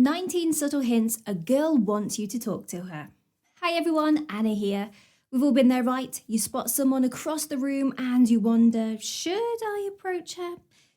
19 subtle hints a girl wants you to talk to her. Hi everyone, Anna here. We've all been there, right? You spot someone across the room and you wonder, should I approach her?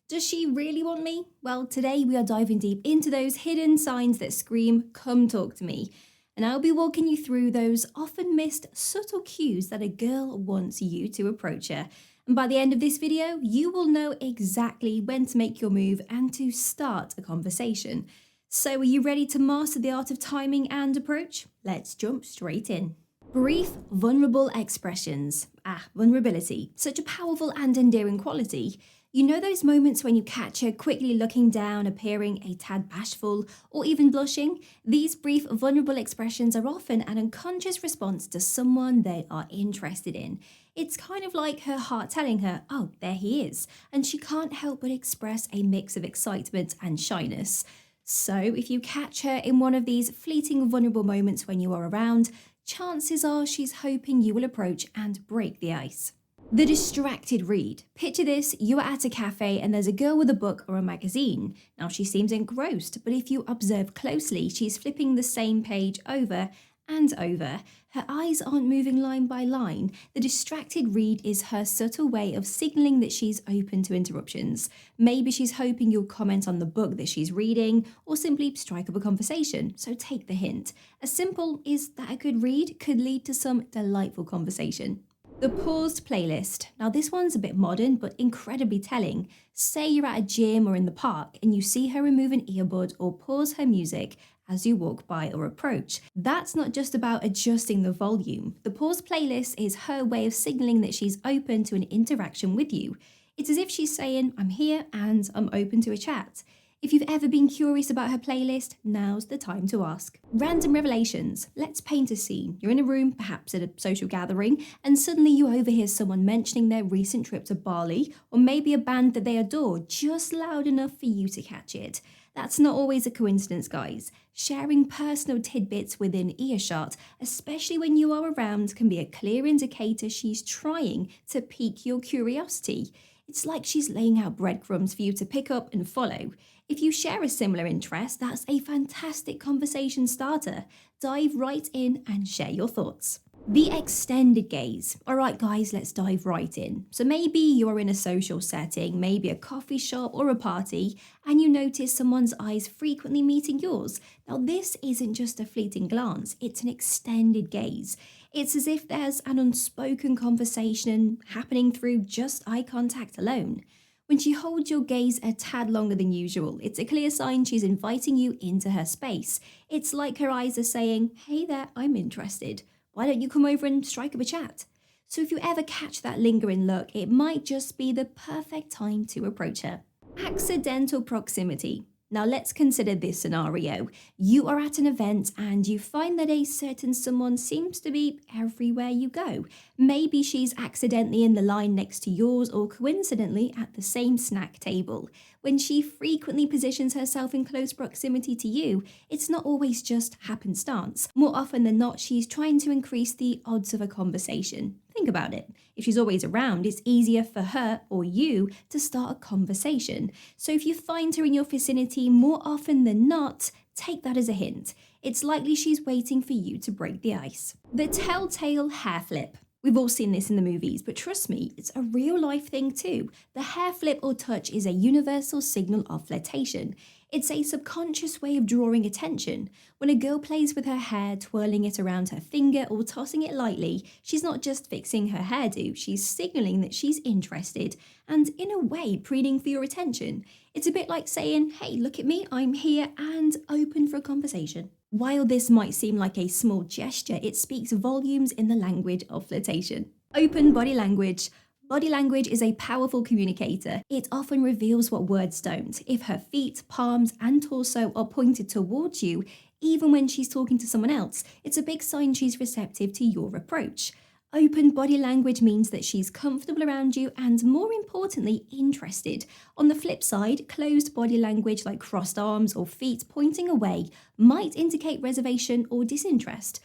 Does she really want me? Well, today we are diving deep into those hidden signs that scream, come talk to me. And I'll be walking you through those often missed subtle cues that a girl wants you to approach her. And by the end of this video, you will know exactly when to make your move and to start a conversation. So are you ready to master the art of timing and approach? Let's jump straight in. Brief, vulnerable expressions. Vulnerability. Such a powerful and endearing quality. You know those moments when you catch her quickly looking down, appearing a tad bashful, or even blushing? These brief, vulnerable expressions are often an unconscious response to someone they are interested in. It's kind of like her heart telling her, oh, there he is, and she can't help but express a mix of excitement and shyness. So if you catch her in one of these fleeting, vulnerable moments when you are around, chances are she's hoping you will approach and break the ice. The distracted read. Picture this, you are at a cafe and there's a girl with a book or a magazine. Now she seems engrossed, but if you observe closely, she's flipping the same page over and over. Her eyes aren't moving line by line. The distracted read is her subtle way of signaling that she's open to interruptions. Maybe she's hoping you'll comment on the book that she's reading or simply strike up a conversation, so take the hint. As simple as that a good read could lead to some delightful conversation. The paused playlist. Now this one's a bit modern but incredibly telling. Say you're at a gym or in the park and you see her remove an earbud or pause her music as you walk by or approach. That's not just about adjusting the volume. The pause playlist is her way of signaling that she's open to an interaction with you. It's as if she's saying, I'm here and I'm open to a chat. If you've ever been curious about her playlist, now's the time to ask. Random revelations. Let's paint a scene. You're in a room, perhaps at a social gathering, and suddenly you overhear someone mentioning their recent trip to Bali, or maybe a band that they adore, just loud enough for you to catch it. That's not always a coincidence, guys. Sharing personal tidbits within earshot, especially when you are around, can be a clear indicator she's trying to pique your curiosity. It's like she's laying out breadcrumbs for you to pick up and follow. If you share a similar interest, that's a fantastic conversation starter. Dive right in and share your thoughts. The extended gaze. All right, guys, let's dive right in. So maybe you're in a social setting, maybe a coffee shop or a party, and you notice someone's eyes frequently meeting yours. Now, this isn't just a fleeting glance, it's an extended gaze. It's as if there's an unspoken conversation happening through just eye contact alone. When she holds your gaze a tad longer than usual, it's a clear sign she's inviting you into her space. It's like her eyes are saying, hey there, I'm interested. Why don't you come over and strike up a chat? So if you ever catch that lingering look, it might just be the perfect time to approach her. Accidental proximity. Now let's consider this scenario. You are at an event and you find that a certain someone seems to be everywhere you go. Maybe she's accidentally in the line next to yours or coincidentally at the same snack table. When she frequently positions herself in close proximity to you, it's not always just happenstance. More often than not, she's trying to increase the odds of a conversation. Think about it. If she's always around, it's easier for her or you to start a conversation. So if you find her in your vicinity more often than not, take that as a hint. It's likely she's waiting for you to break the ice. The telltale hair flip. We've all seen this in the movies, but trust me, it's a real life thing too. The hair flip or touch is a universal signal of flirtation. It's a subconscious way of drawing attention. When a girl plays with her hair, twirling it around her finger or tossing it lightly, she's not just fixing her hairdo, she's signaling that she's interested and, in a way, preening for your attention. It's a bit like saying, hey, look at me, I'm here and open for a conversation. While this might seem like a small gesture, it speaks volumes in the language of flirtation. Open body language. Body language is a powerful communicator. It often reveals what words don't. If her feet, palms, and torso are pointed towards you, even when she's talking to someone else, it's a big sign she's receptive to your approach. Open body language means that she's comfortable around you and, more importantly, interested. On the flip side, closed body language like crossed arms or feet pointing away might indicate reservation or disinterest.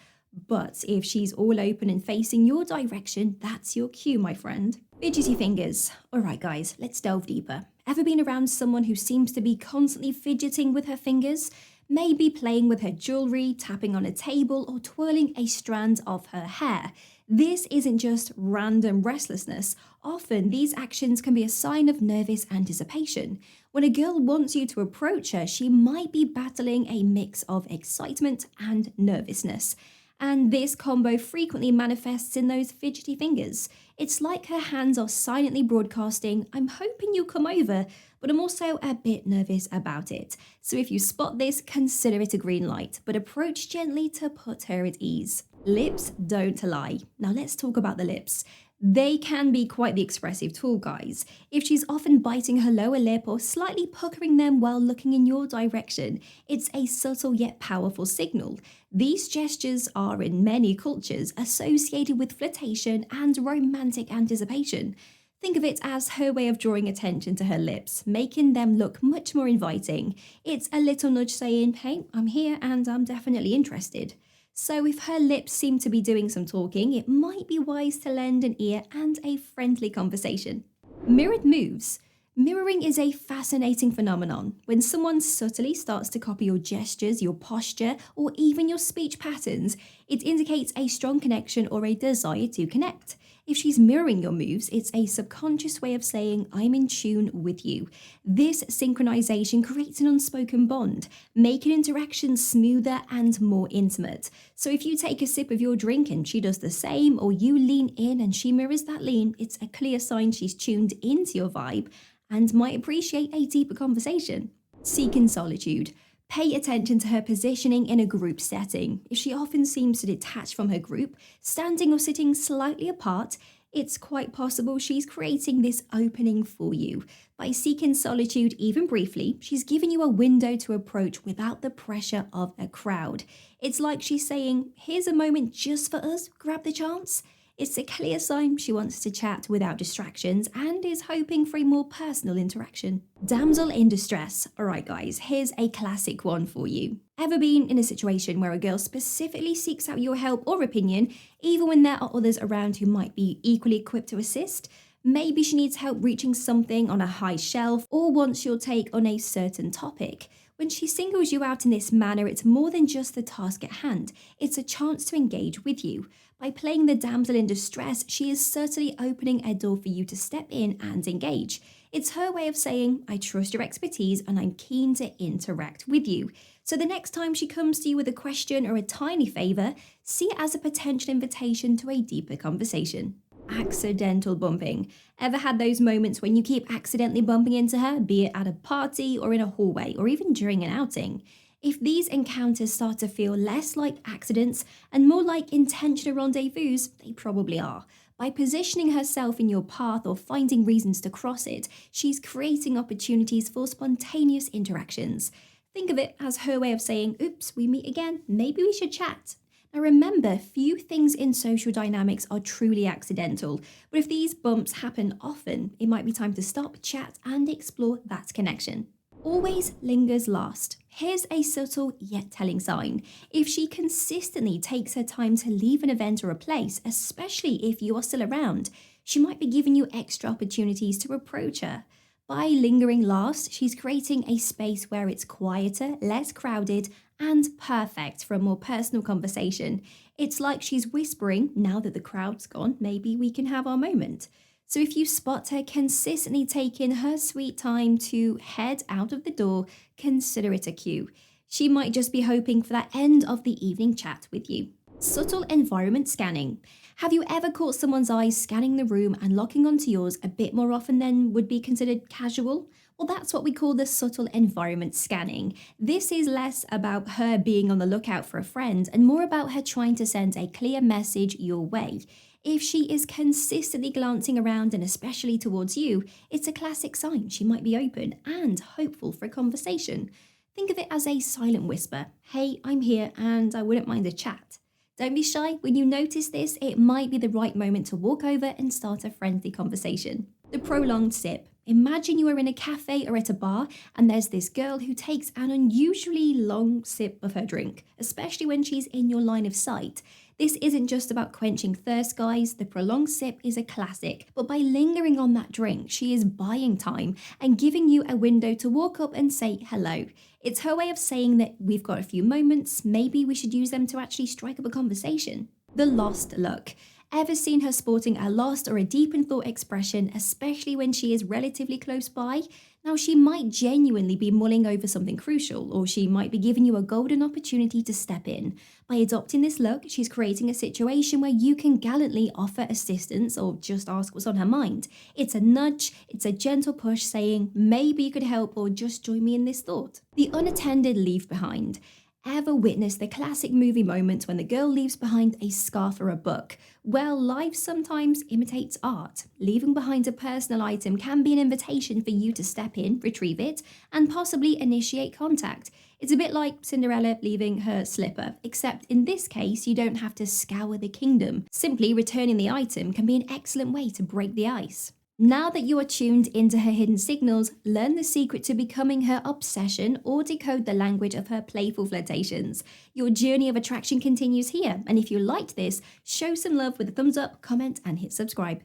But if she's all open and facing your direction, that's your cue, my friend. Fidgety fingers. Alright guys, let's delve deeper. Ever been around someone who seems to be constantly fidgeting with her fingers? maybe playing with her jewelry, tapping on a table, or twirling a strand of her hair. This isn't just random restlessness. Often, these actions can be a sign of nervous anticipation. When a girl wants you to approach her, she might be battling a mix of excitement and nervousness. And this combo frequently manifests in those fidgety fingers. It's like her hands are silently broadcasting, "I'm hoping you'll come over, but I'm also a bit nervous about it." So if you spot this, consider it a green light, but approach gently to put her at ease. Lips don't lie. Now let's talk about the lips. They can be quite the expressive tool, guys. If she's often biting her lower lip or slightly puckering them while looking in your direction, it's a subtle yet powerful signal. These gestures are, in many cultures, associated with flirtation and romantic anticipation. Think of it as her way of drawing attention to her lips, making them look much more inviting. It's a little nudge saying, "Hey, I'm here and I'm definitely interested." So if her lips seem to be doing some talking, it might be wise to lend an ear and a friendly conversation. Mirrored moves. Mirroring is a fascinating phenomenon. When someone subtly starts to copy your gestures, your posture, or even your speech patterns, it indicates a strong connection or a desire to connect. If she's mirroring your moves, it's a subconscious way of saying, "I'm in tune with you." This synchronization creates an unspoken bond, making interactions smoother and more intimate. So if you take a sip of your drink and she does the same, or you lean in and she mirrors that lean, it's a clear sign she's tuned into your vibe and might appreciate a deeper conversation. Seeking solitude. Pay attention to her positioning in a group setting. If she often seems to detach from her group, standing or sitting slightly apart, it's quite possible she's creating this opening for you. By seeking solitude even briefly, she's giving you a window to approach without the pressure of a crowd. It's like she's saying, "Here's a moment just for us, grab the chance." It's a clear sign she wants to chat without distractions and is hoping for a more personal interaction. Damsel in distress. Alright guys, here's a classic one for you. Ever been in a situation where a girl specifically seeks out your help or opinion, even when there are others around who might be equally equipped to assist? Maybe she needs help reaching something on a high shelf or wants your take on a certain topic. When she singles you out in this manner, it's more than just the task at hand. It's a chance to engage with you. By playing the damsel in distress, she is certainly opening a door for you to step in and engage. It's her way of saying, "I trust your expertise and I'm keen to interact with you." So the next time she comes to you with a question or a tiny favour, see it as a potential invitation to a deeper conversation. Accidental bumping. Ever had those moments when you keep accidentally bumping into her, be it at a party or in a hallway or even during an outing? If these encounters start to feel less like accidents and more like intentional rendezvous, they probably are. By positioning herself in your path or finding reasons to cross it, she's creating opportunities for spontaneous interactions. Think of it as her way of saying, "Oops, we meet again, maybe we should chat." Now remember, few things in social dynamics are truly accidental, but if these bumps happen often, it might be time to stop, chat, and explore that connection. Always lingers last. Here's a subtle yet telling sign. If she consistently takes her time to leave an event or a place, especially if you are still around, she might be giving you extra opportunities to approach her. By lingering last, she's creating a space where it's quieter, less crowded, and perfect for a more personal conversation. It's like she's whispering, "Now that the crowd's gone, maybe we can have our moment." So if you spot her consistently taking her sweet time to head out of the door, consider it a cue. She might just be hoping for that end of the evening chat with you. Subtle environment scanning. Have you ever caught someone's eyes scanning the room and locking onto yours a bit more often than would be considered casual? Well, that's what we call the subtle environment scanning. This is less about her being on the lookout for a friend and more about her trying to send a clear message your way. If she is consistently glancing around and especially towards you, it's a classic sign she might be open and hopeful for a conversation. Think of it as a silent whisper. "Hey, I'm here and I wouldn't mind a chat." Don't be shy. When you notice this, it might be the right moment to walk over and start a friendly conversation. The prolonged sip. Imagine you are in a cafe or at a bar, and there's this girl who takes an unusually long sip of her drink, especially when she's in your line of sight. This isn't just about quenching thirst, guys. The prolonged sip is a classic, but by lingering on that drink, she is buying time and giving you a window to walk up and say hello. It's her way of saying that we've got a few moments, maybe we should use them to actually strike up a conversation. The lost look. Ever seen her sporting a lost or a deep in thought expression, especially when she is relatively close by? Now, she might genuinely be mulling over something crucial, or she might be giving you a golden opportunity to step in. By adopting this look, she's creating a situation where you can gallantly offer assistance or just ask what's on her mind. It's a nudge, it's a gentle push saying, maybe you could help or just join me in this thought. The unattended leave behind. Ever witnessed the classic movie moment when the girl leaves behind a scarf or a book? Well, life sometimes imitates art. Leaving behind a personal item can be an invitation for you to step in, retrieve it, and possibly initiate contact. It's a bit like Cinderella leaving her slipper, except in this case, you don't have to scour the kingdom. Simply returning the item can be an excellent way to break the ice. Now that you are tuned into her hidden signals, learn the secret to becoming her obsession or decode the language of her playful flirtations. Your journey of attraction continues here, and if you liked this, show some love with a thumbs up, comment, and hit subscribe.